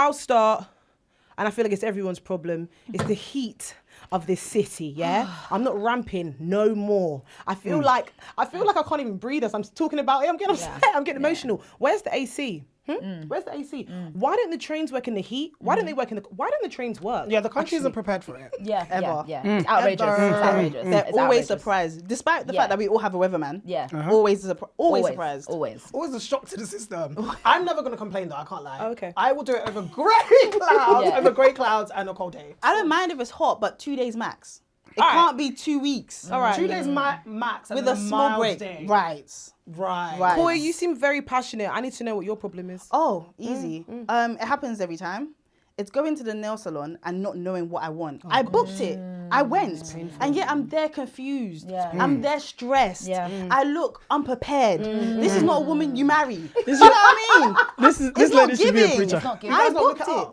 I'll start, and I feel like it's everyone's problem. It's the heat of this city, yeah? I'm not ramping no more. I feel like I can't even breathe as I'm talking about it. I'm getting upset, I'm getting emotional. Where's the AC? Where's the AC? Why don't the trains work in the heat? Why don't the trains work? Yeah, the country isn't prepared for it. Ever. It's outrageous. It's outrageous. They're It's always outrageous. surprised, despite the fact that we all have a weatherman. Yeah. Always surprised. Always a shock to the system. I'm never going to complain though, I can't lie. Oh, okay. I will do it over grey clouds, over grey clouds and a cold day. I don't mind if it's hot, but 2 days max. It can't be 2 weeks. All right. 2 days max With a small break. day. Right. Koi, you seem very passionate. I need to know what your problem is. Oh, easy. It happens every time. It's going to the nail salon and not knowing what I want. I booked it. I went. And yet I'm there confused. I'm there stressed. I look unprepared. This is not a woman you marry. You know what I mean? This lady should be a preacher. It's not giving. I booked it.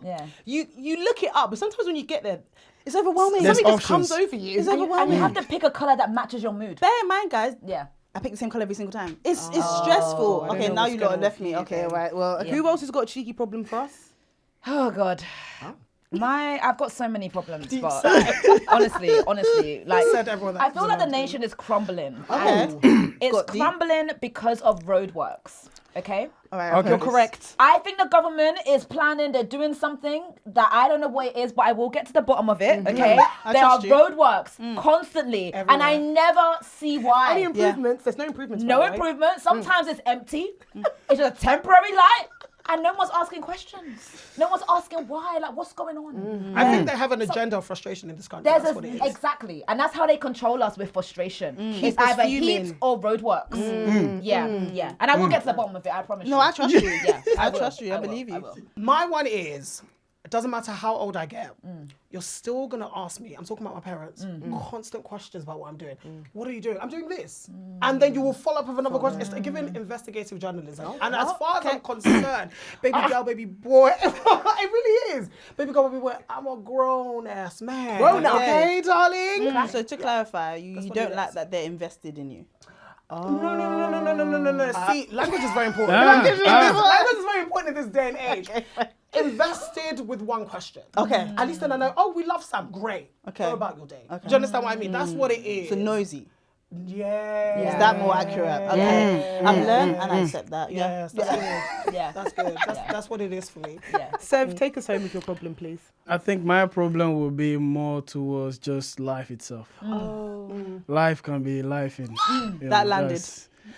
Yeah. You look it up, but sometimes when you get there, It's overwhelming. something just options. comes over you. It's And overwhelming. you have to pick a colour that matches your mood. Bear in mind, guys, Yeah. I pick the same color every single time. It's stressful. Okay, know now what's you lot going have on left for me. you, Okay, right. Well, okay. Who else has got a cheeky problem for us? Oh God. I've got so many problems, but honestly, like Said everyone that I feel was like the around nation is crumbling. Okay. And it's Got deep. crumbling because of roadworks. Okay. All right. Okay. You're correct. I think the government is planning, they're doing something that I don't know what it is, but I will get to the bottom of it, okay? There are trust you. roadworks constantly, and I never see why. Any improvements? There's no improvements. No by the way. improvement. Sometimes it's empty. It's just a temporary light. And no one's asking questions. No one's asking why. Like, what's going on? I think they have an agenda of frustration in this country. There's That's what it is. exactly, and that's how they control us with frustration. It's Keep us either fuming. heat or roadworks. Yeah. And I will get to the bottom of it. I promise. No, you. I trust you. Yeah, I will. trust you. I will. believe you. I will. My one is, it doesn't matter how old I get, you're still going to ask me, I'm talking about my parents, constant questions about what I'm doing. What are you doing? I'm doing this. And then you will follow up with another question. It's giving investigative journalism. And as far as I'm concerned, baby girl, baby boy, it really is. Baby girl, baby boy, I'm a grown-ass man. Grown up. Okay, darling? So to clarify, you what don't it like is. that they're invested in you. No. See, language is very important. Language is very important in this day and age. Invested with one question. Okay. At least then I know, oh, we love Sam. Great. Okay. Go about your day. Okay. Do you understand what I mean? That's what it is. So nosy. Yeah. Is that more accurate? Okay. I've learned and I accept that. Yes, that's good. Yeah. That's good. That's what it is for me. Yeah. Sev, take us home with your problem, please. I think my problem will be more towards just life itself. Life can be life in. That landed.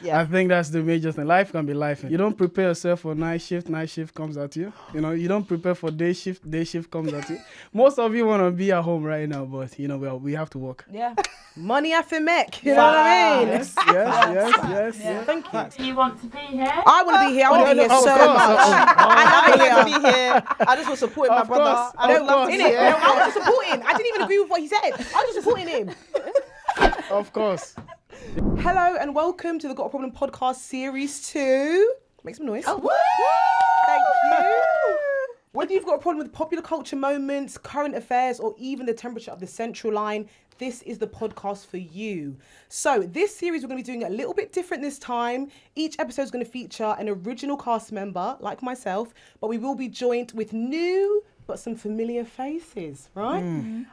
Yeah. I think that's the major thing. Life can be life in. You don't prepare yourself for night shift comes at you. You don't prepare for day shift comes at you. Most of you want to be at home right now, but we have to work. Yeah. Money after mech. You know what I mean? Yes. Thank you. Do you want to be here? I want to be here. I want to be here of so course. much. I like to be here. I just want to support my Of brother. course. I would Of love course. to Innit? see I it. was supporting. I didn't even agree with what he said. I was just supporting him. Of course. Hello and welcome to the Got a Problem podcast series 2. Make some noise. Thank you. Whether you've got a problem with popular culture moments, current affairs, or even the temperature of the central line, this is the podcast for you. So this series, we're going to be doing it a little bit different this time. Each episode is going to feature an original cast member, like myself, but we will be joined with new but some familiar faces, right?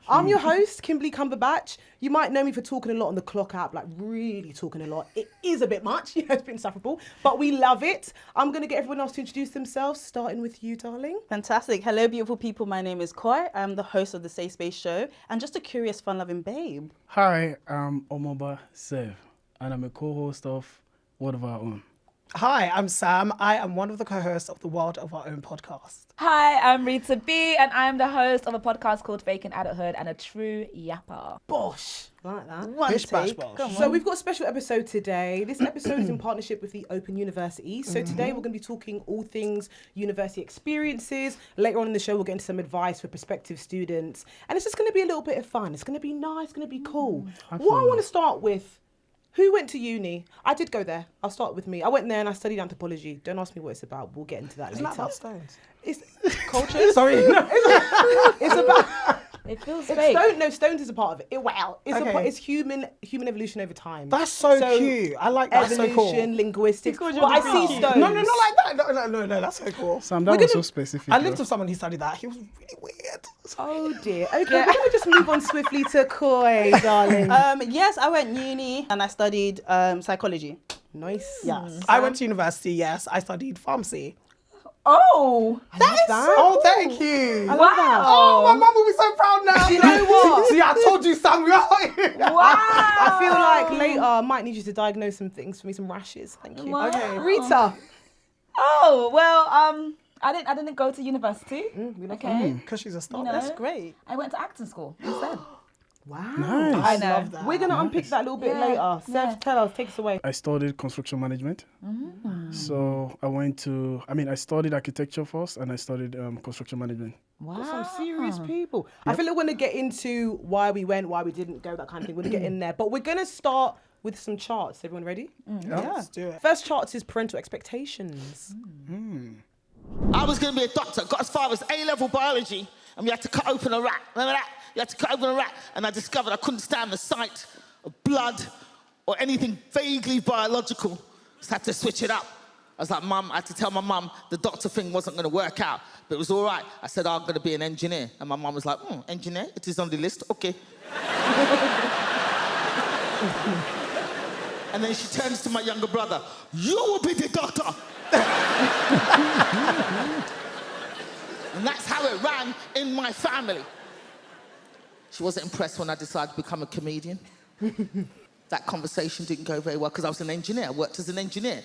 I'm your host, Kimberley Cumberbatch. You might know me for talking a lot on the Clock app, like really talking a lot. It is a bit much, it's a bit insufferable, but we love it. I'm going to get everyone else to introduce themselves, starting with you, darling. Fantastic. Hello, beautiful people. My name is Koi. I'm the host of the Safe Space Show and just a curious, fun-loving babe. Hi, I'm Omoba Sev, and I'm a co-host of What of Our Own. Hi, I'm Sam. I am one of the co-hosts of the World of Our Own podcast. Hi, I'm Rita B, and I'm the host of a podcast called Faking Adulthood and a True Yapper. Bosh. Like that. One Bish, bash, take. bosh. Come So on. we've got a special episode today. This episode is in partnership with the Open University. So today we're going to be talking all things university experiences. Later on in the show, we'll get into some advice for prospective students. And it's just going to be a little bit of fun. It's going to be nice. It's going to be cool. What I want to start with, who went to uni? I did go there. I'll start with me. I went there and I studied anthropology. Don't ask me what it's about. We'll get into that Isn't that later. about stones? It's culture. Sorry. It's about... It feels It's fake. Stones is a part of it. It's Okay. it's human evolution over time. That's so cute. I like that. That's so cool. Evolution, linguistics. called But I your see cute. stones. No, not like that. No, that's so cool. Sam, that was so specific. I lived though. with someone who studied that. He was really weird. Oh dear. Okay, we're gonna just move on swiftly to Koi, darling. Yes, I went uni and I studied psychology. Nice. Yes. I went to university, yes. I studied pharmacy. Oh, That is that. Oh, thank you. I love that. Oh, my mum will be so proud now. Do you know what? See, I told you, Sam, we are here. wow. I feel like later I might need you to diagnose some things for me, some rashes. Thank you. Wow. Okay. Rita. Oh, well, I didn't go to university. Okay. Because she's a star. You know, That's great. I went to acting school instead. Wow. Nice. I know. love that. We're gonna unpick that a little bit Yeah, later. Seth, yeah. tell us, take us away. I studied construction management. So I studied architecture first and I studied construction management. Wow. Some serious people. I feel like we're gonna get into why we went, why we didn't go, that kind of thing. We're gonna get in there, but we're gonna start with some charts. Everyone ready? Let's do it. First charts is parental expectations. I was going to be a doctor, got as far as A-level biology, and we had to cut open a rat. Remember that? You had to cut open a rat, and I discovered I couldn't stand the sight of blood or anything vaguely biological. Just had to switch it up. I was like, Mum, I had to tell my mum the doctor thing wasn't going to work out, but it was all right. I said, I'm going to be an engineer. And my mum was like, engineer? It is on the list? Okay. And then she turns to my younger brother, you will be the doctor. And that's how it ran in my family. She wasn't impressed when I decided to become a comedian. That conversation didn't go very well because I was an engineer. I worked as an engineer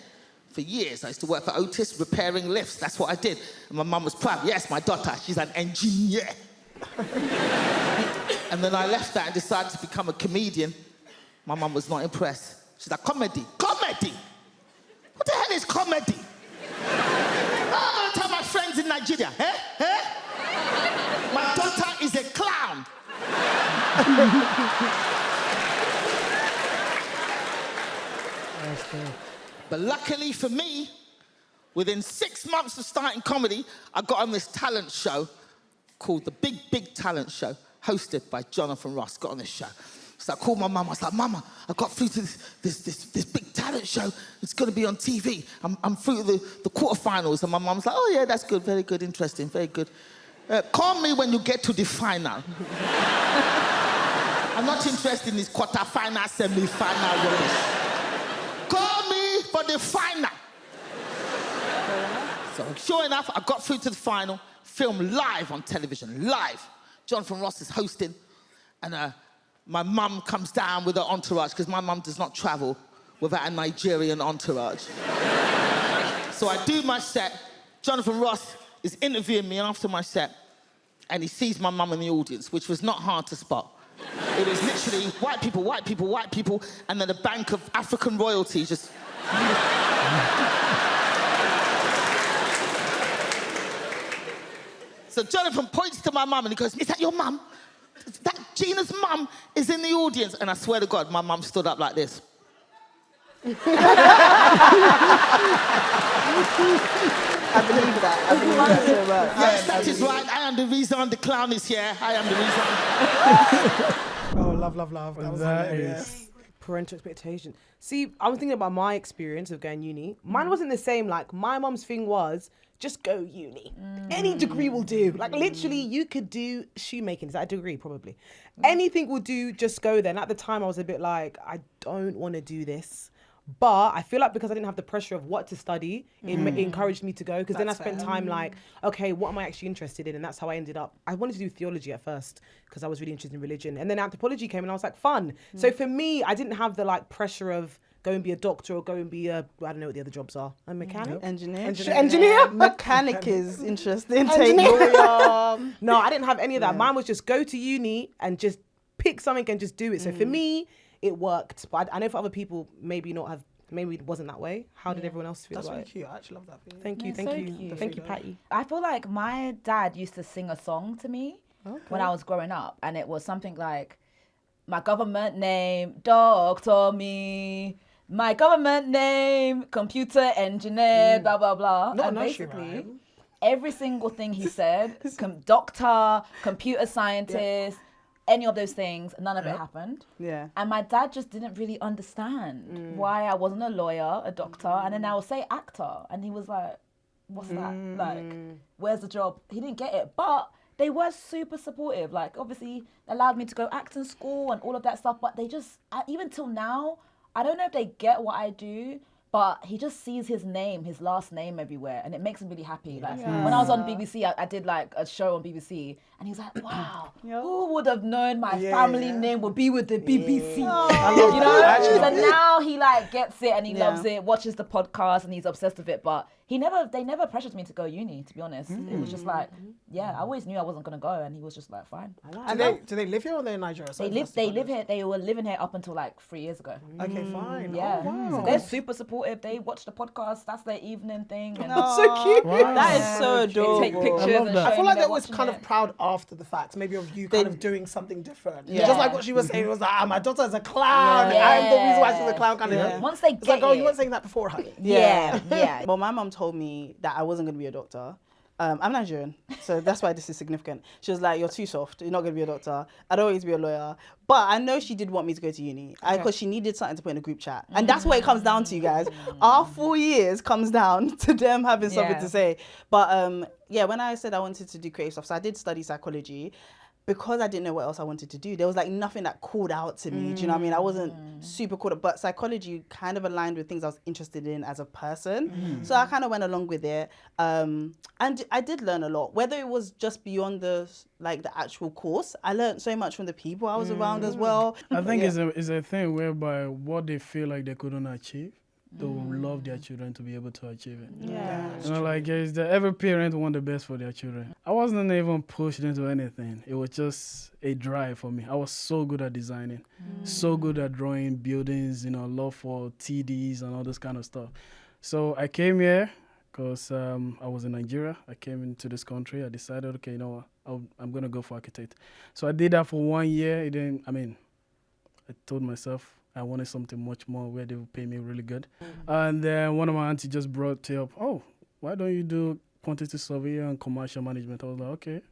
for years. I used to work for Otis, repairing lifts. That's what I did. And my mum was proud. Yes, my daughter, she's an engineer. And then I left that and decided to become a comedian. My mum was not impressed. She's like, comedy. Comedy? What the hell is comedy? I'm going to tell my friends in Nigeria, My daughter is a clown. But luckily for me, within 6 months of starting comedy, I got on this talent show called The Big Big Talent Show, hosted by Jonathan Ross. Got on this show. So I called my mum. I was like, Mama, I got through to this big talent show. It's going to be on TV. I'm through the quarterfinals. And my mum's like, oh, yeah, that's good. Very good. Interesting. Very good. Call me when you get to the final. I'm not interested in this quarterfinal, semi-final rubbish. Call me for the final. So sure enough, I got through to the final, filmed live on television, live. Jonathan Ross is hosting, and my mum comes down with her entourage, because my mum does not travel without a Nigerian entourage. So I do my set. Jonathan Ross is interviewing me after my set, and he sees my mum in the audience, which was not hard to spot. It was literally white people, white people, white people, and then a bank of African royalty just... So Jonathan points to my mum and he goes, is that your mum? That Gina's mum is in the audience. And I swear to God, my mum stood up like this. I believe that. I believe that so well. Yes, that is right. I am the reason the clown is here. I am the reason. Oh, love. That was hilarious. Parental expectation. See, I was thinking about my experience of going uni. Mine wasn't the same. Like, my mum's thing was, just go uni. Any degree will do. Like, literally, you could do shoemaking. Is that a degree? Probably. Anything will do, just go there. And at the time, I was a bit like, I don't want to do this. But I feel like because I didn't have the pressure of what to study, it encouraged me to go. Because then I spent time like, okay, what am I actually interested in? And that's how I ended up. I wanted to do theology at first because I was really interested in religion. And then anthropology came and I was like, fun. So for me, I didn't have the like pressure of go and be a doctor or go and be a, I don't know what the other jobs are. A mechanic? Engineer? Mechanic is interesting. No, I didn't have any of that. Mine was just go to uni and just pick something and just do it. So for me, it worked. But I know for other people, maybe it wasn't that way. How did everyone else feel That's about really it? cute. I actually love that feeling. Thank you. Thank you, Patty. I feel like my dad used to sing a song to me when I was growing up, and it was something like, my government name, Dr. Me, my government name, computer engineer, blah, blah, blah. Not and a nursery basically, rhyme. every single thing he said, doctor, computer scientist, any of those things, none of it happened. Yeah. And my dad just didn't really understand why I wasn't a lawyer, a doctor, and then I would say actor. And he was like, what's that? Like, where's the job? He didn't get it. But they were super supportive. Like, obviously, allowed me to go acting school and all of that stuff. But they just, even till now, I don't know if they get what I do, but he just sees his name, his last name everywhere, and it makes him really happy. Like when I was on BBC, I did like a show on BBC, and he was like, "Wow, who would have known my family name would be with the BBC?" I love You that. know, so now he like gets it and he loves it, watches the podcast, and he's obsessed with it. But they never pressured me to go uni. To be honest, it was just like, I always knew I wasn't gonna go, and he was just like, "Fine." And do they live here or they're in Nigeria? They live here. They were living here up until like 3 years ago. Okay, fine. Yeah, Oh, wow. so they're super supportive. They watch the podcast. That's their evening thing. And That's so cute. Wow. That is so they adorable. take pictures. I love and that. show I feel me like they're they was watching kind it. of proud after the fact, maybe of you kind of doing something different. Yeah. Just like what she was saying, it was like, my daughter is a clown. Yeah. I'm the reason why she's a clown kind of thing. Once they It's get like, oh, it, you weren't saying that before, honey. yeah. Well, my mum told me that I wasn't going to be a doctor. I'm Nigerian, so that's why this is significant. She was like, "You're too soft. You're not going to be a doctor. I don't want you to be a lawyer." But I know she did want me to go to uni because she needed something to put in a group chat. And that's what it comes down to, you guys. Our 4 years comes down to them having something to say. But when I said I wanted to do creative stuff, so I did study psychology. Because I didn't know what else I wanted to do, there was like nothing that called out to me. Do you know what I mean? I wasn't super caught up, but psychology kind of aligned with things I was interested in as a person. So I kind of went along with it. And I did learn a lot, whether it was just beyond the actual course. I learned so much from the people I was around as well. I think it's a thing whereby what they feel like they couldn't achieve, they will love their children to be able to achieve it. You know, like every parent want the best for their children. I wasn't even pushed into anything. It was just a drive for me. I was so good at designing, so good at drawing buildings, love for TDs and all this kind of stuff. So I came here because I was in Nigeria. I came into this country. I decided, okay, you know what, I'm going to go for architect. So I did that for 1 year. I told myself, I wanted something much more where they would pay me really good. And then one of my aunties just brought it up, oh, why don't you do quantity surveyor and commercial management? I was like, okay.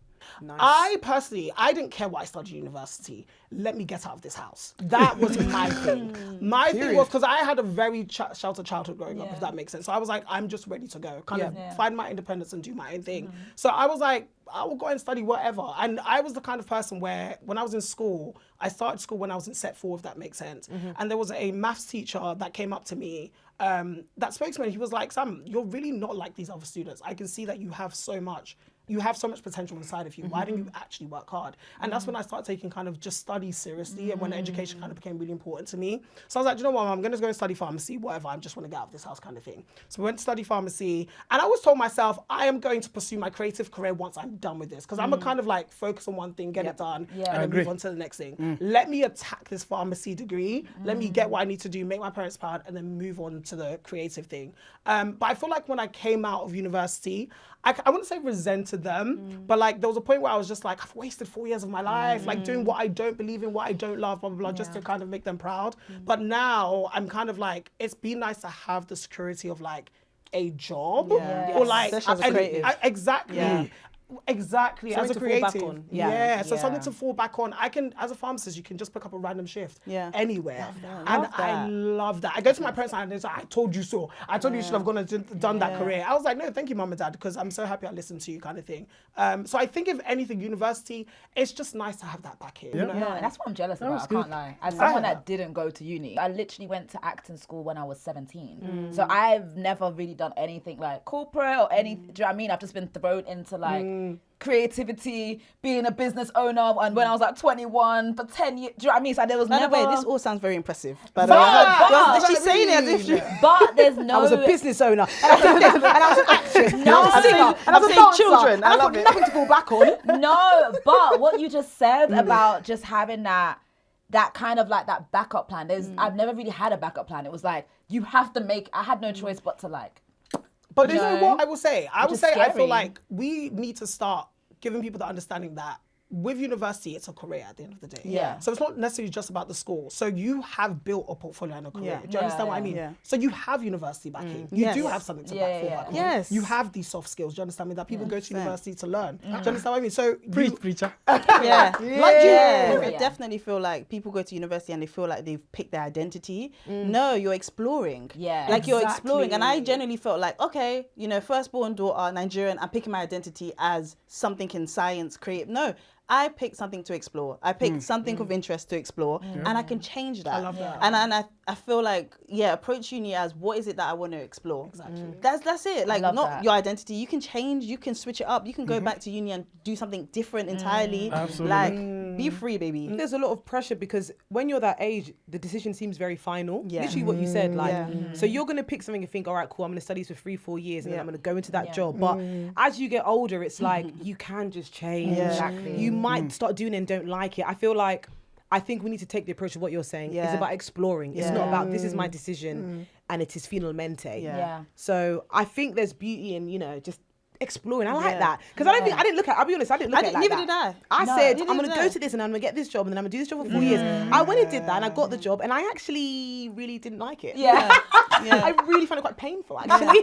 Nice. I personally, I didn't care what I studied at university. Let me get out of this house. That was my thing. My thing was, because I had a very sheltered childhood growing up, if that makes sense. So I was like, I'm just ready to go, find my independence and do my own thing. So I was like, I will go and study whatever. And I was the kind of person where, when I was in school, I started school when I was in set 4, if that makes sense. And there was a maths teacher that came up to me, that spokesman. He was like, Sam, you're really not like these other students. I can see that you have so much potential inside of you. Why don't you actually work hard? And that's when I started taking kind of just study seriously, and when education kind of became really important to me. So I was like, you know what, I'm going to go and study pharmacy, whatever. I just want to get out of this house kind of thing. So I went to study pharmacy, and I always told myself, I am going to pursue my creative career once I'm done with this. Because I'm a kind of like focus on one thing, get it done, and then move on to the next thing. Let me attack this pharmacy degree. Let me get what I need to do, make my parents proud, and then move on to the creative thing. But I feel like when I came out of university, I wouldn't say resented them, but like there was a point where I was just like, I've wasted 4 years of my life, like doing what I don't believe in, what I don't love, blah, blah, blah, just to kind of make them proud. But now I'm kind of like, it's been nice to have the security of like a job or like, especially as a creative. Exactly. Exactly, as a Something to fall back creative. on. So something to fall back on. I can, as a pharmacist, you can just pick up a random shift anywhere. I love that. I go to my parents and they say, I told you so. I told you should have gone and done that career. I was like, no, thank you, mum and dad, because I'm so happy I listened to you kind of thing. So I think if anything, university, it's just nice to have that back here. You know? Yeah, that's what I'm jealous about, I can't lie. As someone that didn't go to uni, I literally went to acting school when I was 17. So I've never really done anything like corporate or anything. Do you know what I mean? I've just been thrown into like creativity, being a business owner, and when I was like 21 for 10 years, do you know what I mean? So there was By never... the way, this all sounds very impressive. But she's saying it as if she... But there's no... I was a business owner, and I did this, and I was an actress, and I was a singer, and I was a dancer, children. and I've got nothing to fall back on. No, but what you just said about just having that kind of like that backup plan, I've never really had a backup plan. It was like, you have to make... I had no choice but to like... But you know what I will say? I will say, I feel scary. like we need to start giving people the understanding that with university, it's a career at the end of the day. Yeah. So it's not necessarily just about the school. So you have built a portfolio and a career. Do you understand what I mean? Yeah. So you have university backing. You do have something to fall back on. Yes. You have these soft skills. Do you understand me? That people go to university to learn. Do you understand what I mean? So Preacher. Yeah. Like I Yeah. definitely feel like people go to university and they feel like they've picked their identity. No, you're exploring. Yeah. Like you're exploring. And I Exactly. genuinely felt like, okay, you know, firstborn daughter, Nigerian, I'm picking my identity as something in science, creative. No, I picked something to explore. I picked something of interest to explore, and I can change that. I love that. And I feel like, approach uni as what is it that I want to explore. Exactly. That's it. Like love not that. your identity. You can change. You can switch it up. You can go back to uni and do something different entirely. Absolutely. Like be free, baby. There's a lot of pressure because when you're that age, the decision seems very final. Yeah. Literally what you said. Like, Yeah. so you're going to pick something and think, all right, cool, I'm going to study this for 3-4 years and then Yeah. I'm going to go into that job. But as you get older, it's like, you can just change. Yeah. Exactly. You might start doing it and don't like it. I think we need to take the approach of what you're saying. It's Yeah. about exploring. It's Yeah. not about this is my decision and it is finalmente. Yeah. Yeah. So I think there's beauty in, just exploring. I like Yeah. that. Because I didn't look at, I'll be honest, I didn't look at it like neither that. did I. I No, said, neither I'm going did to go I. to this and I'm going to get this job and then I'm going to do this job for 4 years. I went and did that and I got the job and I actually really didn't like it. Yeah. I really found it quite painful actually.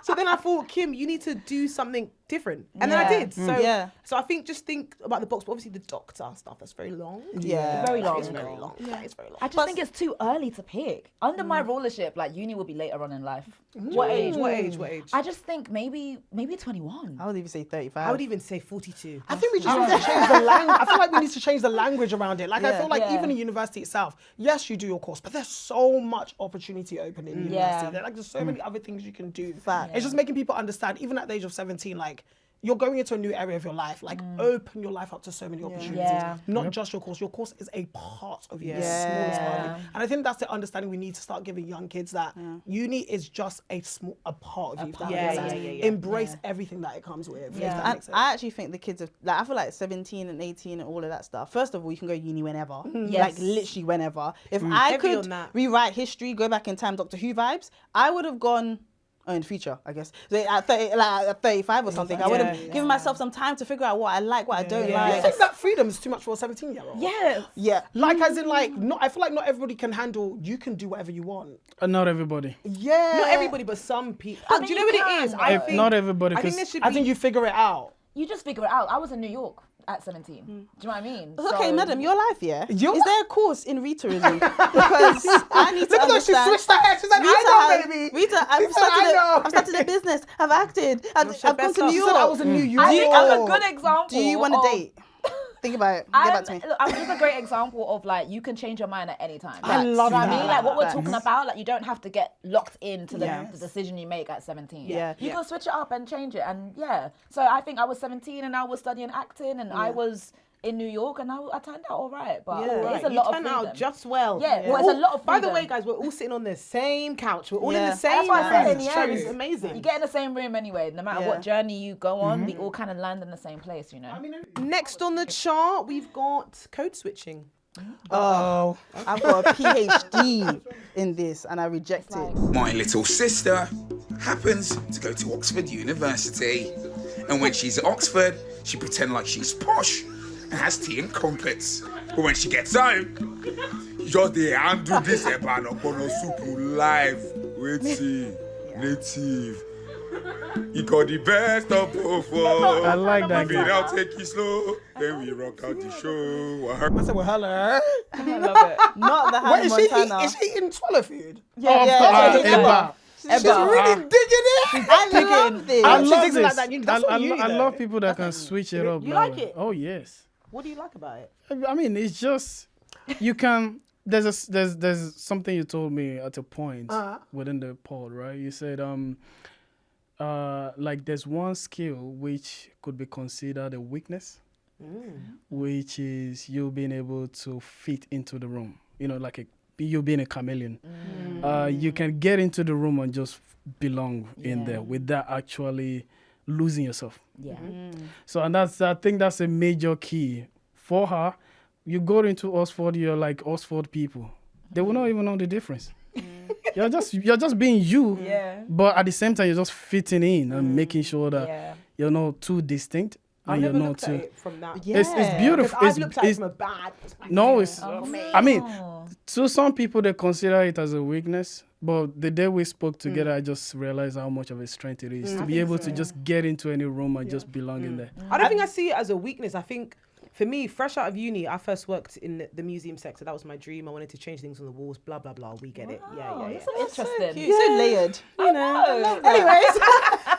So then I thought, Kim, you need to do something different. And then I Yeah. did. So, Yeah. so I think just think about the box, but obviously the doctor stuff, that's very long. Yeah. Very long. It's very long. Yeah. It's very long. I just think it's too early to pick. Under my rulership, like uni will be later on in life. What age? What age? What age? I just think maybe 21. I would even say 35. I would even say 42. I think we just need to change the language. I feel like we need to change the language around it. Like I Yeah. feel like Yeah. even in university itself, yes, you do your course, but there's so much opportunity open in university. Yeah. There's so many other things you can do. Fact. It's just making people understand, even at the age of 17, like you're going into a new area of your life. Like open your life up to so many opportunities. Yeah. Not just your course. Your course is a part of you, the Yeah. smallest part of you. Yeah. And I think that's the understanding we need to start giving young kids that uni is just a part of you. if that Yeah, makes yeah, sense. yeah, yeah. Embrace everything that it comes with. If Yeah. that And makes sense. I actually think the kids have, like, I feel like 17 and 18 and all of that stuff. First of all, you can go uni whenever. Yes. Like, literally whenever. If I Heavy could on that. rewrite history, go back in time, Doctor Who vibes, I would have gone, in the future, I guess. So at 30, like at 35 or something, I would have given myself some time to figure out what I like, what I don't I like. think that freedom is too much for a 17-year-old. Yes. Yeah. Like, as in, like, not, I feel like not everybody can handle, you can do whatever you want. Not everybody. Yeah. Not everybody, but some people. I Do mean, you know you what it is? can. I If think not everybody, I think 'cause there should I be. think you figure it out. You just figure it out. I was in New York at 17. Do you know what I mean? Okay, So- madam, your life, yeah? Your Is there a course in Ritaism? Because I need to Look at how she understand. switched her hair. She's like, Rita, I know, baby. Rita, I've said, "I know." started a business. I've acted. I've your gone best to self. New She York. said I was in New York. I think I'm a good example. Do you want to of- date? Think about it. Get back to me. I'm just a great example of like you can change your mind at any time. I love Do you know what I that. mean? Like what we're Facts. talking about, like you don't have to get locked into the, Yes. the decision you make at 17. Yeah. You Yeah. can switch it up and change it. And yeah. So I think I was 17 and I was studying acting and I was in New York and I turned out all right. But Yeah. it's a You lot of turned freedom. out just well. Yeah, well, it's a lot of By the freedom. way, guys, we're all sitting on the same couch. We're all in Yeah. the same That's why I said in room. the Show end, is amazing. You get in the same room anyway. No matter Yeah. what journey you go on, we all kind of land in the same place, you know. Next on the chart, we've got code switching. Oh. I've got a PhD in this and I reject it. My little sister happens to go to Oxford University. And when she's at Oxford, she pretends like she's posh and has tea and crumpets. But when she gets home, just they handle this about Obono soup live. Wait see, native. You got the best of both worlds. I like that Maybe guy. I'll take it slow, then we rock out the show. I said, well, hello. I love it. Not the Hannah Wait, is Montana. she eating swallow food? Eba. She's really digging it. I love this. I She love digs it like this. that. That's what you I need, love though. people that can switch it up. You that like way. it? Oh yes. What do you like about it? I mean, it's just you can. There's something you told me at a point within the pod, right? You said like there's one skill which could be considered a weakness, which is you being able to fit into the room. You know, like you being a chameleon. You can get into the room and just belong in there without actually losing yourself. Yeah. So and I think that's a major key for her. You go into Oxford, you're like Oxford people. They will not even know the difference. You're just being you, Yeah. but at the same time you're just fitting in and making sure that Yeah. you're not too distinct. I've and you're never not looked at too. it from that. Yeah. It's beautiful. Because I've looked at it from a bad perspective. No, it's. I mean, Oh. to some people they consider it as a weakness, but the day we spoke together, I just realized how much of a strength it is to be able to just get into any room and just belong in there. I don't think I see it as a weakness. I think for me, fresh out of uni, I first worked in the museum sector. That was my dream. I wanted to change things on the walls, blah, blah, blah. We get it. Yeah. That's so interesting. Cute. So layered. You know. Anyways,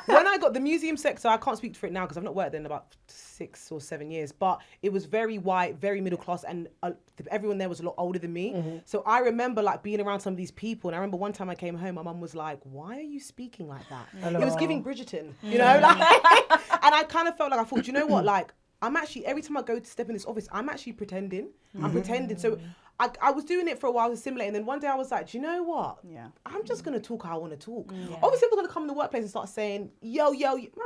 when I got the museum sector, I can't speak for it now because I've not worked there in about 6 or 7 years, but it was very white, very middle class, and everyone there was a lot older than me. So I remember like being around some of these people, and I remember one time I came home, my mum was like, "Why are you speaking like that?" It was giving Bridgerton, you know, like, and I kind of felt like I thought, do you know what, like, I'm actually, every time I go to step in this office, I'm actually pretending. I'm pretending. So I was doing it for a while to assimilate, and then one day I was like, do you know what? Yeah. I'm just going to talk how I want to talk. Obviously, we're going to come in the workplace and start saying, yo,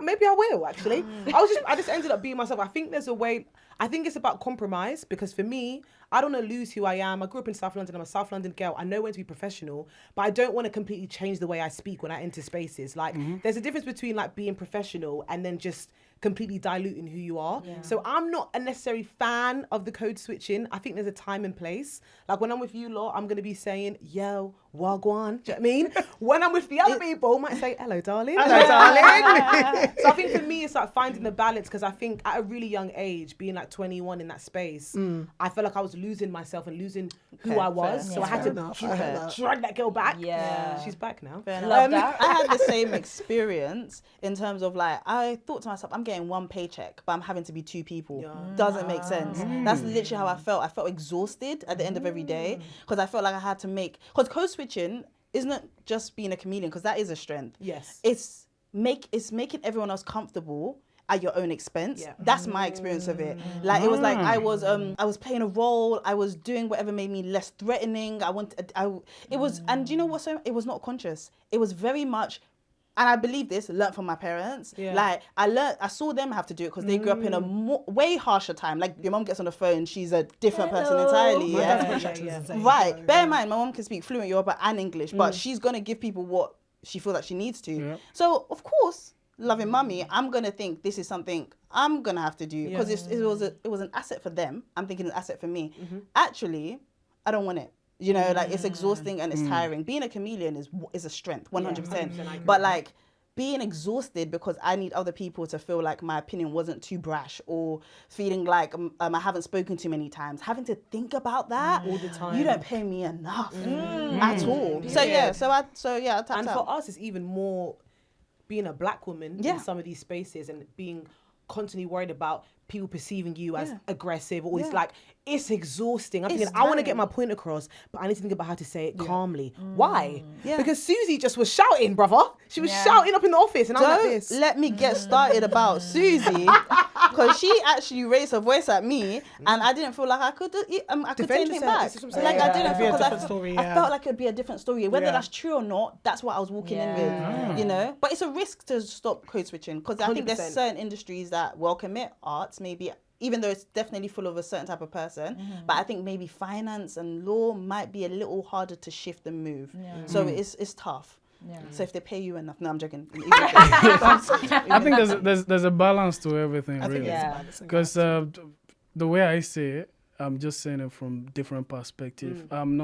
maybe I will, actually. I just ended up being myself. I think there's a way, I think it's about compromise, because for me, I don't want to lose who I am. I grew up in South London. I'm a South London girl. I know when to be professional, but I don't want to completely change the way I speak when I enter spaces. Like, there's a difference between like being professional and then just completely diluting who you are. So I'm not a necessary fan of the code switching. I think there's a time and place. Like when I'm with you lot, I'm going to be saying, yo, wagwan. Do you know what I mean? When I'm with the other people, I might say, hello, darling. Hello, darling. So I think for me, it's like finding the balance, because I think at a really young age, being like 21 in that space, I felt like I was losing myself and losing who I was. So I had to drag that girl back. Yeah. She's back now. Love that. I had the same experience in terms of like, I thought to myself, I'm getting one paycheck, but I'm having to be 2 people. Doesn't make sense. That's literally how I felt. I felt exhausted at the end of every day, because I felt like I had to make, because code switching isn't just being a chameleon, because that is a strength. Yes. It's making everyone else comfortable at your own expense. That's my experience of it. Like it was like I was playing a role, I was doing whatever made me less threatening. It was, and you know what, so it was not conscious. It was very much, and I believe this, learned from my parents. Like I saw them have to do it because they grew up in a way harsher time. Like your mom gets on the phone, she's a different person entirely. Right. Bear in mind, my mom can speak fluent Yoruba and English, but she's gonna give people what she feels like she needs to. So of course, loving mummy, I'm gonna think this is something I'm gonna have to do, because it was an asset for them. I'm thinking an asset for me. Actually, I don't want it. You know, like it's exhausting and it's tiring. Being a chameleon is a strength, 100%. But like being exhausted because I need other people to feel like my opinion wasn't too brash, or feeling like I haven't spoken too many times, having to think about that all the time. You don't pay me enough at all. So I tapped out. And for us, it's even more being a black woman in some of these spaces and being constantly worried about people perceiving you as aggressive, or it's like, it's exhausting. I'm thinking, I want to get my point across, but I need to think about how to say it calmly. Why? Because Susie just was shouting, brother. She was shouting up in the office, and I was like this. Let me get started about Susie, because she actually raised her voice at me, and I didn't feel like I could say anything back. Like I didn't feel, because I felt like it'd be a different story. Whether that's true or not, that's what I was walking in with, you know. But it's a risk to stop code switching, because I think there's certain industries that welcome it, arts maybe, even though it's definitely full of a certain type of person, but I think maybe finance and law might be a little harder to shift and move. So it's tough. So if they pay you enough, no, I'm joking. I think there's a balance to everything, really. Because the way I see it, I'm just saying it from different perspective. I'm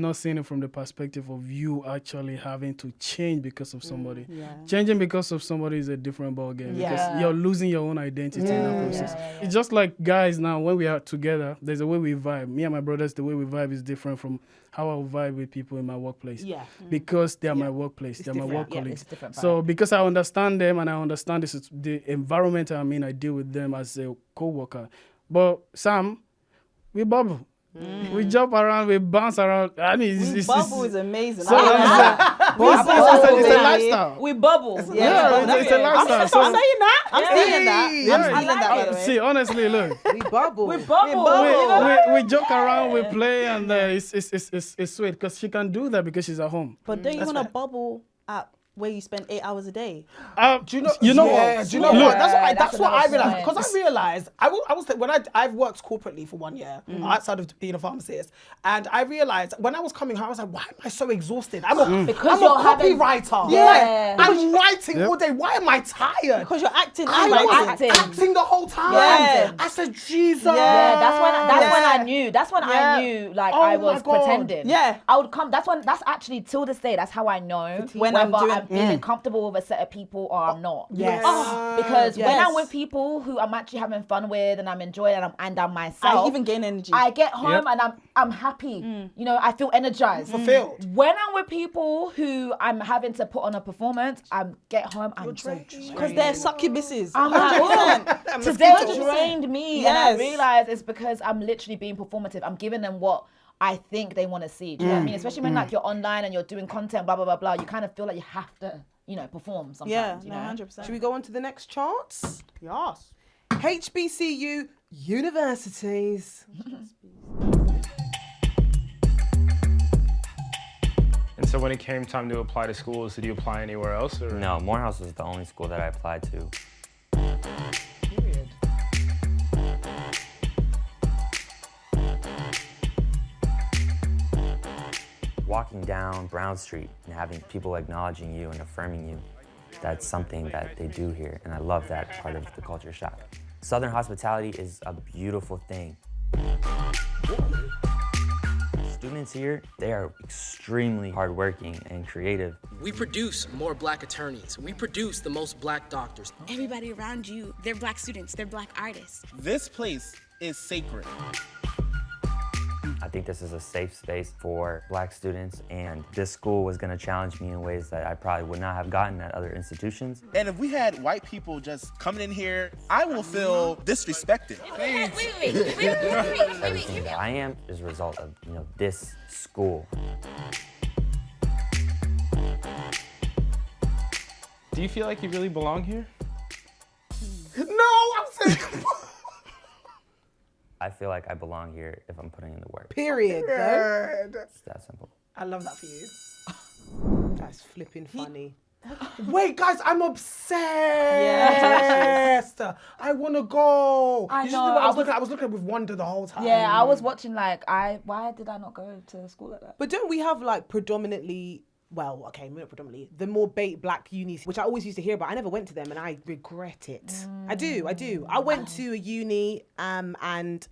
not seeing it from the perspective of you actually having to change because of somebody. Changing because of somebody is a different ballgame, because you're losing your own identity in that process. It's just like guys now, when we are together, there's a way we vibe. Me and my brothers, the way we vibe is different from how I vibe with people in my workplace. Because they are my workplace, they're my work colleagues. So because I understand them and I understand the environment I'm in, I deal with them as a co-worker. But Sam, we bubble. We jump around, we bounce around. I mean, it's bubble is amazing. So it's a lifestyle. We bubble. It's a lifestyle. I'm saying that. I'm stealing that. I'm stealing that, by the way. See, honestly, look. We bubble. We joke around, we play, and it's sweet, because she can do that because she's at home. But don't you want to bubble at where you spend 8 hours a day? Do you know? You know yeah, what? do you know Look. what? That's what I another realized. point. Because I realized I was when I've worked corporately for 1 year outside of being a pharmacist, and I realized when I was coming home, I was like, why am I so exhausted? I'm a Because I'm a you're having- copywriter. Yeah. Like, I'm writing all day. Why am I tired? Because you're acting I and was writing. acting the whole time. Yeah. I said, Jesus. Yeah, that's when I Yeah. knew. That's when Yeah. I knew, like Oh I my was God. pretending. Yeah. I would come. That's actually till this day. That's how I know When whether I'm I'm, doing- feeling comfortable with a set of people or I'm not. Yes. Because when Yes. I'm with people who I'm actually having fun with and I'm enjoying and I'm myself, I even gain energy. I get home and I'm happy. You know, I feel energized, Fulfilled. When I'm with people who I'm having to put on a performance, I get home. I'm so drained. Because they're succubuses. I'm like, 100%. oh, today drained me, and I Yes. realize it's because I'm literally being performative. I'm giving them what I think they want to see. Do you know what I mean? Especially when like you're online and you're doing content, blah blah blah blah. You kind of feel like you have to, perform sometimes. Yeah, you no, know? 100%. Should we go on to the next charts? Yes. HBCU universities. And so when it came time to apply to schools, did you apply anywhere else? Or? No, Morehouse was the only school that I applied to. Period. Walking down Brown Street and having people acknowledging you and affirming you, that's something that they do here, and I love that part of the culture shock. Southern hospitality is a beautiful thing. Students here, they are extremely hardworking and creative. We produce more black attorneys. We produce the most black doctors. Everybody around you, they're black students, they're black artists. This place is sacred. I think this is a safe space for black students, and this school was gonna challenge me in ways that I probably would not have gotten at other institutions. And if we had white people just coming in here, I will feel disrespected. Wait. Everything that I am is a result of, this school. Do you feel like you really belong here? No, I'm saying. I feel like I belong here if I'm putting in the work. Period. Though. It's that simple. I love that for you. That's flipping funny. Wait, guys, I'm obsessed. Yeah. I want to go. I You know, just I I was looking with wonder the whole time. Yeah, I was watching why did I not go to school like that? But don't we have like predominantly, well, okay, not predominantly, the more black unis, which I always used to hear about. I never went to them and I regret it. I do. I went to a uni and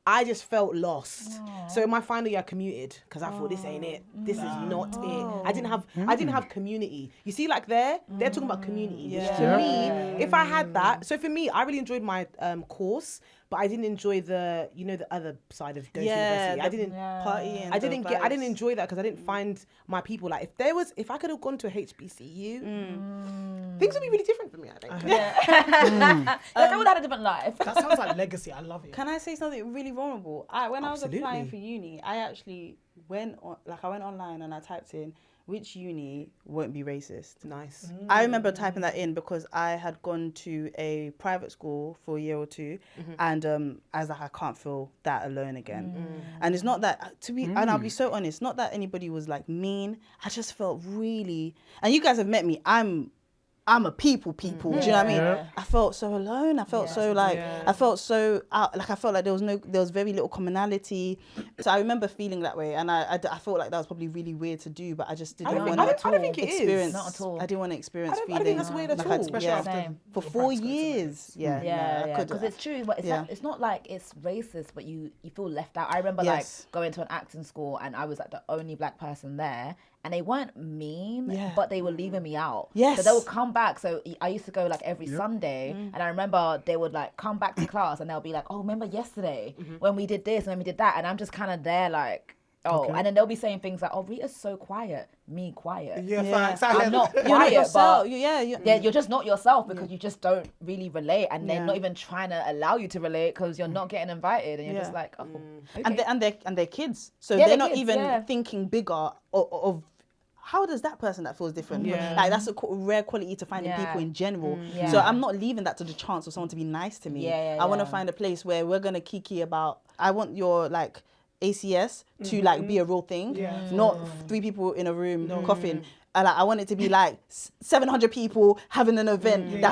I just felt lost. So in my final year I commuted because I thought this ain't it. This is not it. I didn't have community. You see, like they're talking about community. Which to me, if I had that, so for me, I really enjoyed my course, but I didn't enjoy the other side of going to university. I didn't enjoy that because I didn't find my people. Like if I could have gone to a HBCU, things would be really different for me, I think. Like I would have had a different life. That sounds like legacy. I love it. Can I say something really vulnerable? When I was applying for uni, I actually went online and I typed in which uni won't be racist. Nice. I remember typing that in because I had gone to a private school for a year or two, and I was like, I can't feel that alone again. And it's not that and I'll be so honest, not that anybody was like mean. I just felt really, and you guys have met me. I'm a people. Do you know what I mean? Yeah. I felt so alone. I felt so like I felt so out. Like I felt like there was very little commonality. So I remember feeling that way, and I felt like that was probably really weird to do, but I just didn't want to. I don't think it is. experience. Not at all. I didn't want to experience I feeling. don't think that's weird at like all. I'd- Especially yeah. after Same. For 4 years. Yeah, Yeah, because I it's true. But Yeah. it's not like it's racist, but you feel left out. I remember Yes. like going to an acting school and I was like the only black person there, and they weren't mean, Yeah. but they were leaving me out. Yes. So they would come back. So I used to go like every Sunday, and I remember they would like come back to class and they'll be like, "Oh, remember yesterday when we did this and when we did that?" And I'm just kind of there like. Oh, and then they'll be saying things like, "Oh, Rita's so quiet, me quiet." Yeah, facts. I'm not You're not quiet, yourself. but Yeah, you're just not yourself because you just don't really relate, and they're not even trying to allow you to relate because you're not getting invited, and you're just like, oh, okay. and they're kids, so Yeah, they're they're not kids, even yeah. thinking bigger of how does that person that feels different? Like that's a rare quality to find in Yeah. people in general. Yeah. So I'm not leaving that to the chance of someone to be nice to me. I want to find a place where we're gonna kiki about. I want your like ACS to like be a real thing, not 3 people in a room coughing. I want it to be like 700 people having an event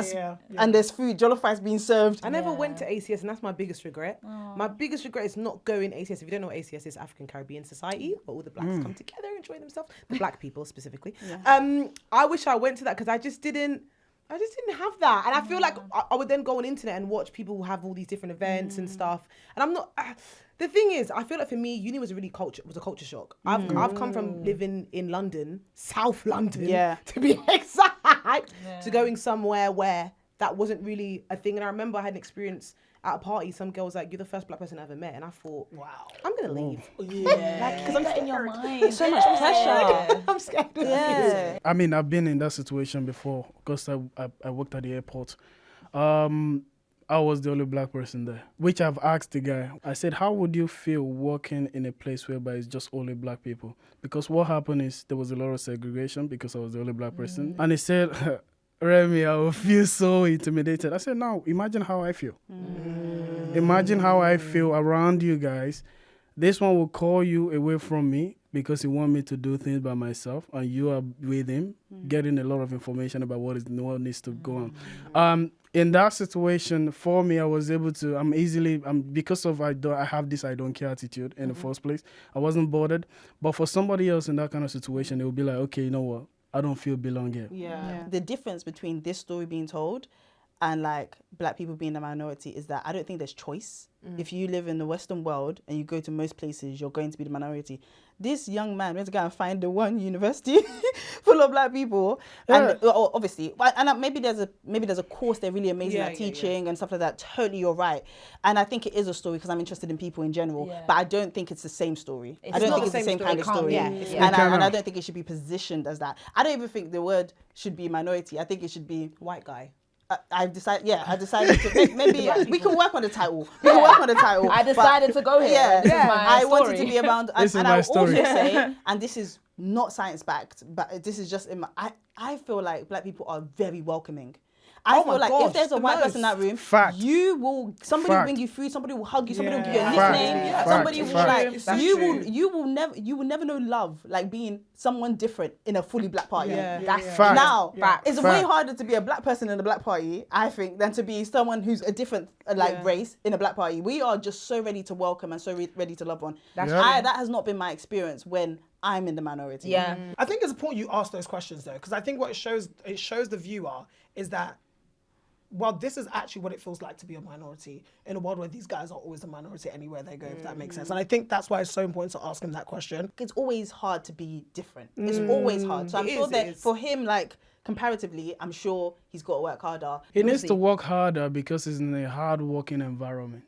and there's food, jollof rice being served. I never went to ACS, and that's my biggest regret. My biggest regret is not going ACS. If you don't know what ACS is, African Caribbean Society, where all the blacks come together, enjoy themselves. The black people specifically. I wish I went to that because I just didn't have that. And I feel like I would then go on internet and watch people who have all these different events and stuff. And I'm not... the thing is, I feel like for me, uni was a culture shock. I've come from living in London, South London, to be exact, to going somewhere where that wasn't really a thing. And I remember I had an experience at a party. Some girl was like, "You're the first black person I ever met," and I thought, "Wow, I'm gonna leave." Because I'm in your mind. So much pressure. I'm scared. I mean, I've been in that situation before because I worked at the airport. I was the only black person there, which I've asked the guy. I said, how would you feel working in a place whereby it's just only black people? Because what happened is there was a lot of segregation because I was the only black person. And he said, Remy, I will feel so intimidated. I said, no, imagine how I feel. Imagine how I feel around you guys. This one will call you away from me because he wants me to do things by myself, and you are with him, getting a lot of information about what needs to go on. In that situation, for me, I was able to, because of I have this I don't care attitude in the first place, I wasn't bothered. But for somebody else in that kind of situation, they would be like, okay, you know what? I don't feel belong here. The difference between this story being told and like black people being a minority is that I don't think there's choice. If you live in the Western world and you go to most places, you're going to be the minority. This young man went to go and find the one university full of black people, and obviously, and maybe there's a course they're really amazing at teaching and stuff like that. Totally, you're right, and I think it is a story because I'm interested in people in general. But I don't think it's the same story. I don't think it's the same kind of story, and I don't think it should be positioned as that. I don't even think the word should be minority. I think it should be white guy. I decided to maybe we can work on the title. I decided to go here. I wanted to be around, and I will also say, and this is not science backed, but this is just I feel like black people are very welcoming. I feel like if there's a white person in that room, somebody will bring you food, somebody will hug you, somebody will give you a nickname, somebody will you will never know love like being someone different in a fully black party. Now it's way harder to be a black person in a black party, I think, than to be someone who's a different race in a black party. We are just so ready to welcome and so ready to love on. That has not been my experience when I'm in the minority. I think it's important you ask those questions though, because I think what it shows the viewer is that, well, this is actually what it feels like to be a minority in a world where these guys are always a minority anywhere they go, if that makes sense. And I think that's why it's so important to ask him that question. It's always hard to be different. It's always hard. So I'm sure that for him, like, comparatively, I'm sure he's got to work harder. He needs to work harder because he's in a hard-working environment.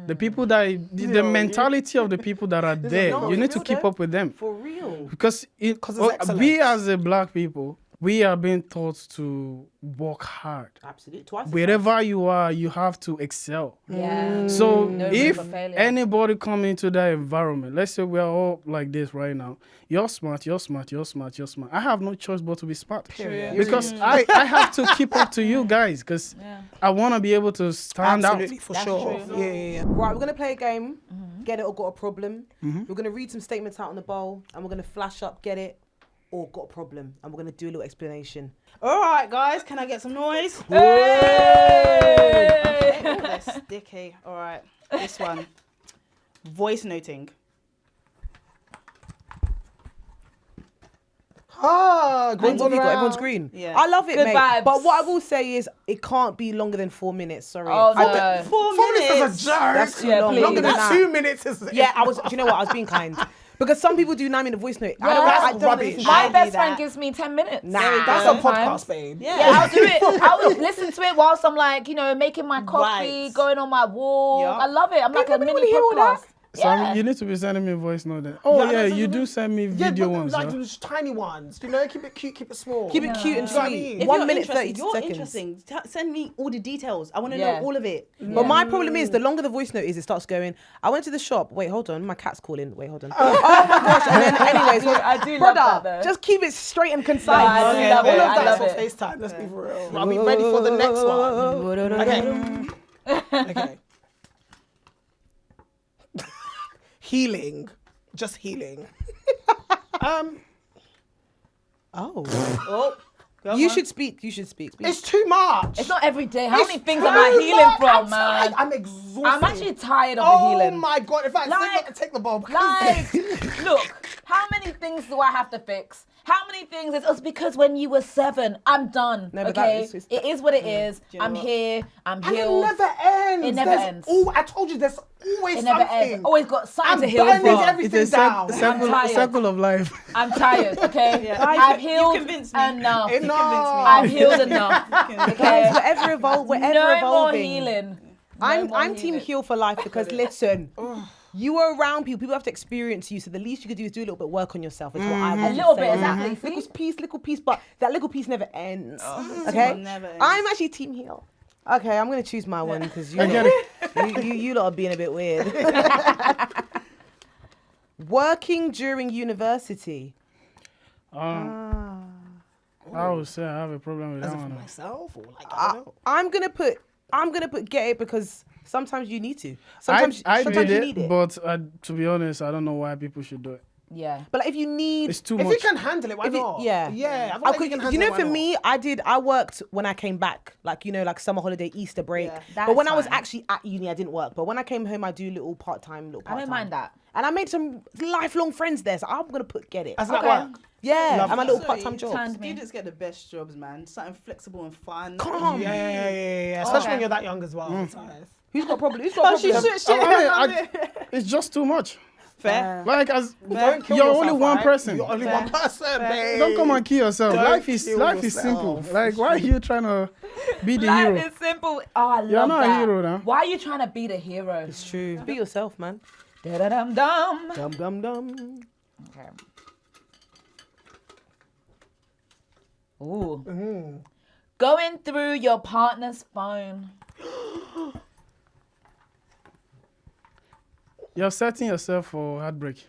The people the mentality of the people that are there, you need to keep up with them. For real. Because we as a black people, we are being taught to work hard. Absolutely. Wherever you are, you have to excel. So if anybody come into that environment, let's say we are all like this right now. You're smart. I have no choice but to be smart. Because I have to keep up to you guys because I want to be able to stand out. Absolutely, for sure. Yeah. Right, we're going to play a game. Get it or got a problem. We're going to read some statements out on the bowl and we're going to flash up, get it or got a problem, and we're going to do a little explanation. All right, guys, can I get some noise? Hey! Okay, they're sticky. All right, this one. Voice noting. Green's on everyone's green. Yeah. I love it, Good mate. vibes. But what I will say is, it can't be longer than 4 minutes. Sorry. Oh, no. 4 minutes minutes is a joke. That's too long. please. Longer than 2 minutes is... Yeah, do you know what? I was being kind. Because some people do 9-minute voice note. That's rubbish. My best friend gives me 10 minutes. That's a podcast, babe. Yeah, I'll do it. I'll listen to it whilst I'm like, making my coffee, going on my walk. I love it. I'm like a mini podcast. So you need to be sending me a voice note then. You do send me video ones. Like those tiny ones, keep it cute, keep it small. Keep it cute and sweet. If 1 you're minute, 30 you're seconds. interesting. Send me all the details. I want to know all of it. But my problem is, the longer the voice note is, it starts going, I went to the shop. Wait, hold on. My cat's calling. Wait, hold on. Oh my gosh. And then anyways, I do love that though. Just keep it straight and concise. I do love it. All of I that's love for it. FaceTime. Let's be for real. Are we ready for the next one? Okay. Healing. Just healing. Oh. You should speak. It's too much. It's not every day. How It's many things too am I healing much. from, man? I'm exhausted. I'm actually tired of the healing. Oh my God. In fact, Like- take the bulb. Like, look, how many things do I have to fix? How many things? It's because when you were 7, I'm done. No, but okay, that is- it is what it is. you know I'm what? here. I'm And healed. it never ends. It never ends. I told you there's always It something. never ends. Always got something I'm to heal burning from. everything It's a down. tired. circle of life. I'm tired. Okay, Yeah. I've You healed convinced me. enough. Enough. I've healed enough. Guys, Okay, whatever no more evolving. healing. I'm team heal for life because listen, you are around people. People have to experience you. So the least you could do is do a little bit of work on yourself. Is what I would A little say. bit, exactly. Little piece, but that little piece never ends. It Okay, never ends. I'm actually team heal. Okay, I'm gonna choose my one because you, I get it. you lot are being a bit weird. Working during university. I would say I have a problem with that one. Myself or like I don't know. I'm gonna put get it because sometimes you need to. Sometimes I sometimes did you it, need it. but to be honest, I don't know why people should do it. Yeah. But like, if you need, It's too If much. you can handle it, why If it- not? yeah. Yeah. I feel I like could, if you can you know, handle it, for why not? me, I worked when I came back, like, you know, like summer holiday, Easter break. Yeah. But when That's I was fine. actually at uni, I didn't work. But when I came home, I do little part-time. I don't mind that. And I made some lifelong friends there, so I'm going to get it. As an at work. Yeah, Love and my that. little part-time job. Students get the best jobs, man. Something flexible and fun. Calm. Yeah. Especially when you're that young as well. It's nice. Who's got problem? Who's got problem? It's just too much. Fair. Like as Don't kill you're yourself, only one right? person. You're only one person, babe. Don't come and kill yourself. Don't Life is kill simple. yourself. Like why are you trying to be the Life hero? is simple. Oh, I love You're not that. a hero now. Why are you trying to be the hero? It's true. Be yourself, man. Da-da-dum-dum. Dum dum dum. Okay. Ooh. Going through your partner's phone. You're setting yourself for heartbreak.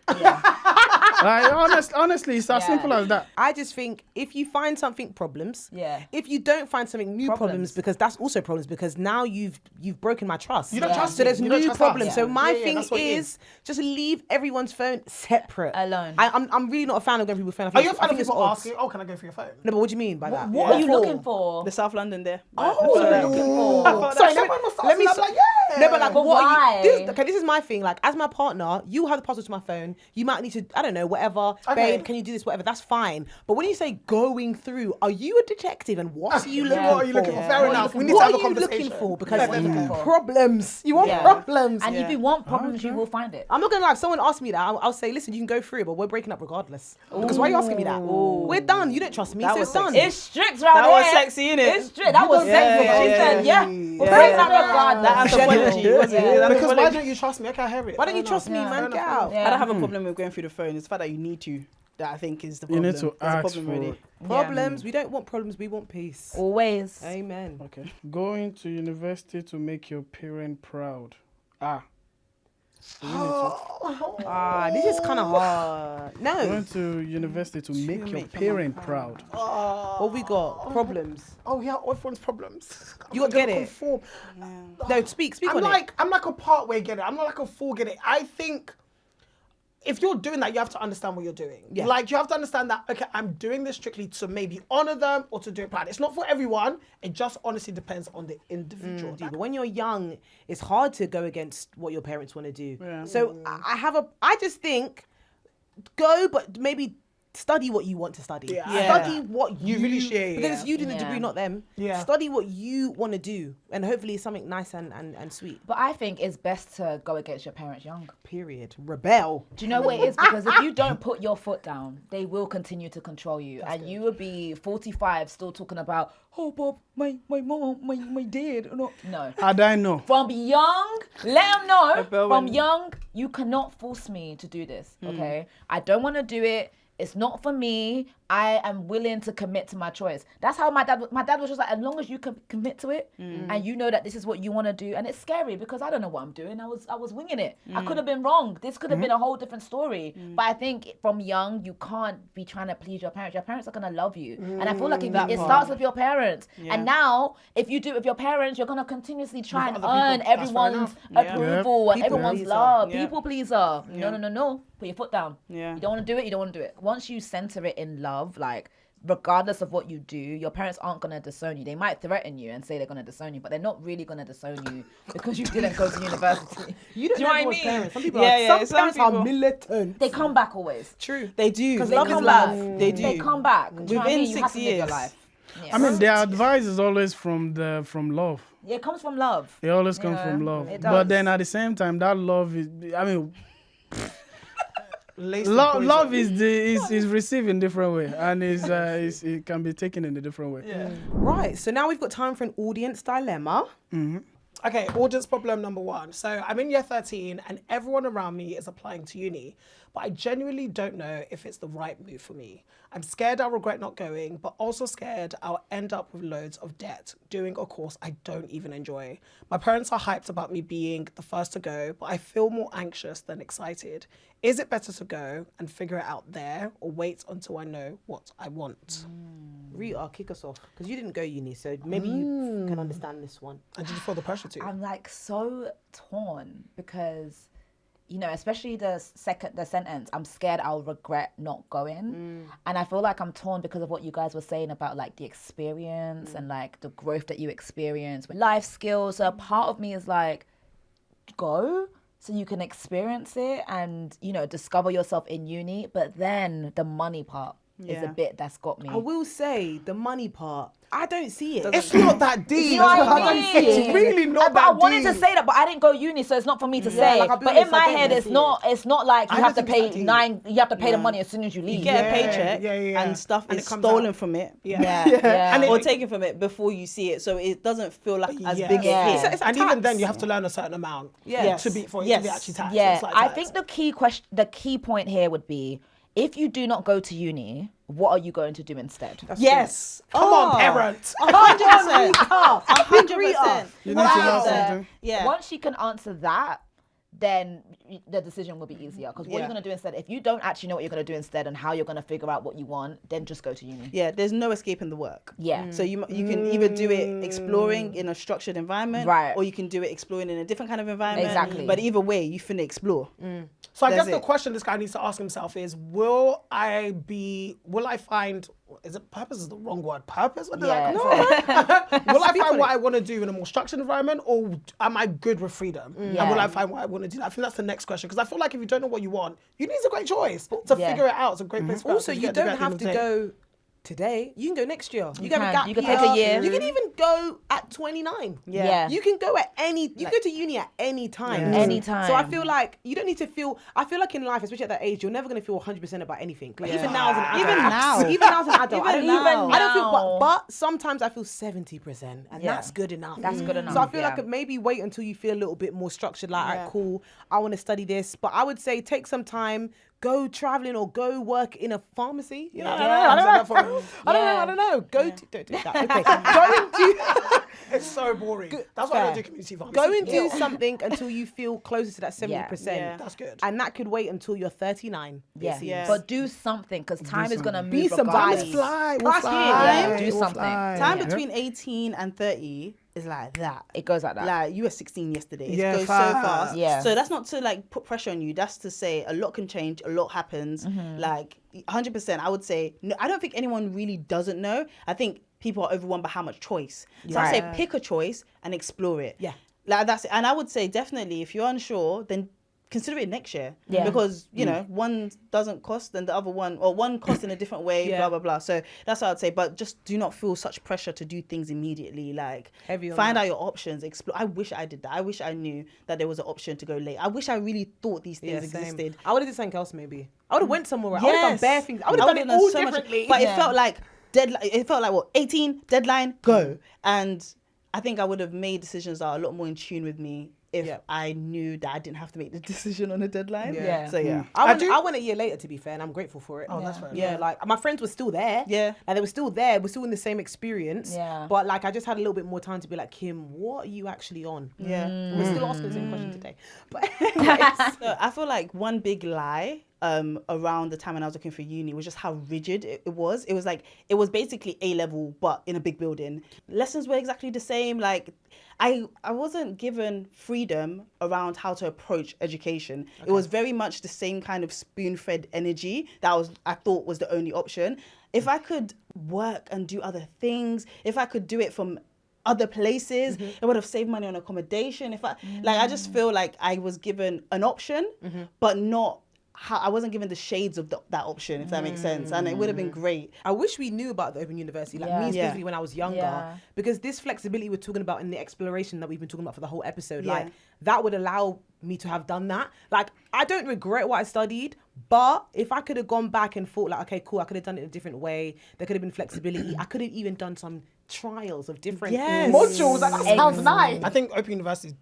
Like honestly, it's as Yeah. simple as that. I just think if you find something problems, Yeah. if you don't find something new problems, because that's also problems because now you've broken my trust. You don't trust So me. there's You don't new trust problems. us. So my Yeah, thing that's what it is just leave everyone's phone separate. Alone. I'm really not a fan of going through people's phone. I Are think you a it's- I fan of think it's people odd. asking, oh, can I go for your phone? No, but what do you mean by that? What are you looking for? The South London there. What are you looking for? Sorry, Someone must ask let me. me, I'm like, yeah. No, but like, But what? why? Are you, this is my thing. Like, as my partner, you have the password to my phone. You might need to, I don't know, whatever. Okay. Babe, can you do this? Whatever. That's fine. But when you say going through, are you a detective? And what are you looking for? What are you looking for? Fair What are enough. you We need looking to have a What are you conversation. looking for? Because What are you looking for? problems. You want Yeah. problems. And if you want problems, you will find it. I'm not gonna lie. If someone asks me that, I'll say, listen, you can go through it, but we're breaking up regardless. Because why are you asking me that? We're done. You don't trust me, That so was it's done. It's strict right That there. was sexy, innit? It's strict. That was Yeah, sexy. yeah, She yeah, said, yeah. we'll break up regardless. That anthropology, was it? That Because why anthropology. don't you trust me? Okay, I hear it. Why don't you Fair trust me, enough. man? Fair Get enough. out. Yeah. I don't have a problem with going through the phone. It's the fact that you need to. That I think is the You problem. need to There's a ask problem for already. it. Problems. We don't want problems. We want peace. Always. Amen. Okay. Going to university to make your parent proud. This is kind of hard. No. Going to university to make your parent proud. What we got? Problems. Oh yeah, everyone's problems. You got to get it. Conform. No, speak I'm on like a part way get it. I'm not like a full get it. I think if you're doing that, you have to understand what you're doing. Yeah. Like you have to understand that, okay, I'm doing this strictly to maybe honor them or to do it proud. It's not for everyone. It just honestly depends on the individual. But when you're young, it's hard to go against what your parents want to do. So I just think go, but maybe study what you want to study. Yeah. Study what you really should, because it's you doing the Yeah. degree, not them. Yeah. Study what you want to do, and hopefully it's something nice and sweet. But I think it's best to go against your parents young. Period. Rebel. Do you know what it is? Because if you don't put your foot down, they will continue to control you. And you will be 45 still talking about, oh, Bob, my mom, my dad. No. How'd I know? From young, let them know, Rebel from when- young, you cannot force me to do this, okay? I don't want to do it. It's not for me. I am willing to commit to my choice. That's how my dad was just like, as long as you can commit to it and you know that this is what you want to do. And it's scary because I don't know what I'm doing. I was winging it. I could have been wrong. This could have been a whole different story. But I think from young, you can't be trying to please your parents. Your parents are going to love you. And I feel like it starts with your parents. And now, if you do it with your parents, you're going to continuously try and earn everyone's approval and People everyone's pleaser. love. Yeah. People pleaser. No. Put your foot down. Yeah. You don't want to do it, you don't want to do it. Once you center it in love, like regardless of what you do, your parents aren't going to disown you. They might threaten you and say they're going to disown you, but they're not really going to disown you because you didn't go to university. You don't do know what I everyone's mean? parents. Some people Yeah, are, some parents are militant. They come back always. True. They do. Because Love they is come love. back. They do. They come back. Do you know what I Within mean? You 6 have to live your years. life. Yeah. I mean, their advice is always from love. Yeah, it comes from love. It always comes Yeah, from love. it But does. then at the same time, that love is, I mean, Laced with love poison. is received in different way, and it can be taken in a different way. Yeah. Right, so now we've got time for an audience dilemma. Okay, audience problem number 1. So I'm in year 13 and everyone around me is applying to uni, but I genuinely don't know if it's the right move for me. I'm scared I'll regret not going, but also scared I'll end up with loads of debt doing a course I don't even enjoy. My parents are hyped about me being the first to go, but I feel more anxious than excited. Is it better to go and figure it out there or wait until I know what I want? Rita, kick us off because you didn't go uni, so maybe you can understand this one. And did you feel the pressure to? I'm like so torn because, you know, especially the sentence, I'm scared I'll regret not going. And I feel like I'm torn because of what you guys were saying about like the experience and like the growth that you experience with life skills. So a part of me is like, go so you can experience it and, you know, discover yourself in uni. But then the money part is a bit that's got me. I will say the money part, I don't see it. It's not that deep. You know what I mean? It's really not But that I wanted deep. to say that, but I didn't go uni, so it's not for me to say. like, I'll be but honest, in my I don't head, really it's see not. It's not like you I have to don't think it's pay that deep. you have to pay the money as soon as you leave. You get a paycheck yeah. and stuff And is it comes stolen out. from it. Yeah. And or it- taken from it before you see it, so it doesn't feel like as Yeah. big Yeah. a hit. It's a And even then, tax. you have to learn a certain amount. Yes. To be for it to Yes. be actually taxed. Yeah, It's like I tax. think the key point here would be, if you do not go to uni, what are you going to do instead? Yes. Come on, parents. 100%. 100%. You need to know something. Yeah. Once she can answer that, then the decision will be easier. Because what you're going to do instead, if you don't actually know what you're going to do instead and how you're going to figure out what you want, then just go to uni. Yeah, there's no escaping the work. Yeah. So you can either do it exploring in a structured environment, Right. or you can do it exploring in a different kind of environment. Exactly. But either way, you finna explore. So I That's guess the it. question this guy needs to ask himself is, will I find, is it purpose is the wrong word, purpose? What did I call it? Will I find what I want to do in a more structured environment, or am I good with freedom? And will I find what I want to do? I think that's the next question, because I feel like if you don't know what you want, uni is a great choice to figure it out. It's a great place for Also, you don't have to go today. You can go next year. You can have a gap You can year. take a year. You can even go at 29. Yeah. You can go at any. You go to uni at any time. Anytime. So I feel like you don't need to feel. I feel like in life, especially at that age, you're never gonna feel 100% about anything. Like even now as an adult. Even now. Even now as an adult. I don't now. I don't feel. But sometimes I feel 70%, and Yeah. that's good enough. That's good enough. So I feel yeah. like maybe wait until you feel a little bit more structured. Like, all right, cool. I want to study this, but I would say take some time. Go traveling or go work in a pharmacy. You know, I don't know. Go to don't do that. Okay. Go and do. It's so boring. That's why I don't do community pharmacy. Go and do something until you feel closer to that 70%. Yeah. That's good. And that could wait until you're 39. Yeah. But do something, because time is going to move Be somebody. regardless. We'll fly. Do something. Time between 18 and 30 is like that. It goes like that. Like you were 16 yesterday. It Yeah, goes so fast. fast. Yeah. So that's not to like put pressure on you. That's to say a lot can change, a lot happens. Like 100%. I would say no, I don't think anyone really doesn't know. I think people are overwhelmed by how much choice. So I say pick a choice and explore it. Yeah. Like that's it. And I would say definitely if you're unsure, then consider it next year. Yeah. Because, you know, one doesn't cost and the other one, or one costs in a different way, blah, blah, blah. So that's what I'd say. But just do not feel such pressure to do things immediately. Like, find out your options, explore. I wish I did that. I wish I knew that there was an option to go late. I wish I really thought these things existed. I would have did something else maybe. I would have went somewhere. I would have done bare things. I would have done it would've all so much- differently. But it felt like deadline. It felt like 18 deadline, go. And I think I would have made decisions that are a lot more in tune with me if I knew that I didn't have to make the decision on a deadline. Yeah. So yeah. I went a year later, to be fair, and I'm grateful for it. Oh, that's right. Yeah, like my friends were still there. Yeah. And they were still there. We're still in the same experience. Yeah. But like I just had a little bit more time to be like, Kim, what are you actually on? Yeah. We're still asking the same question today. But So I feel like one big lie around the time when I was looking for uni was just how rigid it was. It was like, it was basically A-level, but in a big building. Lessons were exactly the same. Like, I wasn't given freedom around how to approach education. Okay. It was very much the same kind of spoon-fed energy that I thought was the only option. If I could work and do other things, if I could do it from other places, it would have saved money on accommodation. If I I just feel like I was given an option, but not how I wasn't given the shades of that option, if that makes sense. And it would have been great. I wish we knew about the Open University, like me specifically when I was younger, because this flexibility we're talking about in the exploration that we've been talking about for the whole episode, like that would allow me to have done that. Like, I don't regret what I studied, but if I could have gone back and thought like, okay, cool, I could have done it a different way. There could have been flexibility. I could have even done some trials of different modules. Like, that sounds nice. I think Open University,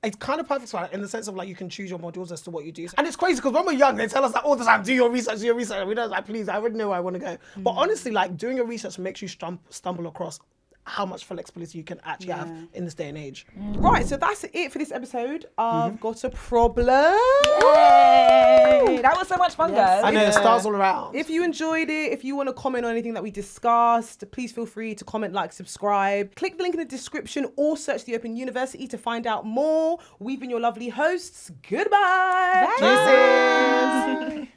it's kind of perfect for that in the sense of like you can choose your modules as to what you do. And it's crazy because when we're young, they tell us like all the time, do your research. And we don't like, please, I already know where I want to go. But honestly, like doing your research makes you stumble across how much flexibility you can actually have in this day and age. Right, so that's it for this episode. I've got a problem. Yay! That was so much fun, guys. I know, stars all around. If you enjoyed it, if you want to comment on anything that we discussed, please feel free to comment, like, subscribe. Click the link in the description or search the Open University to find out more. We've been your lovely hosts. Goodbye. Bye.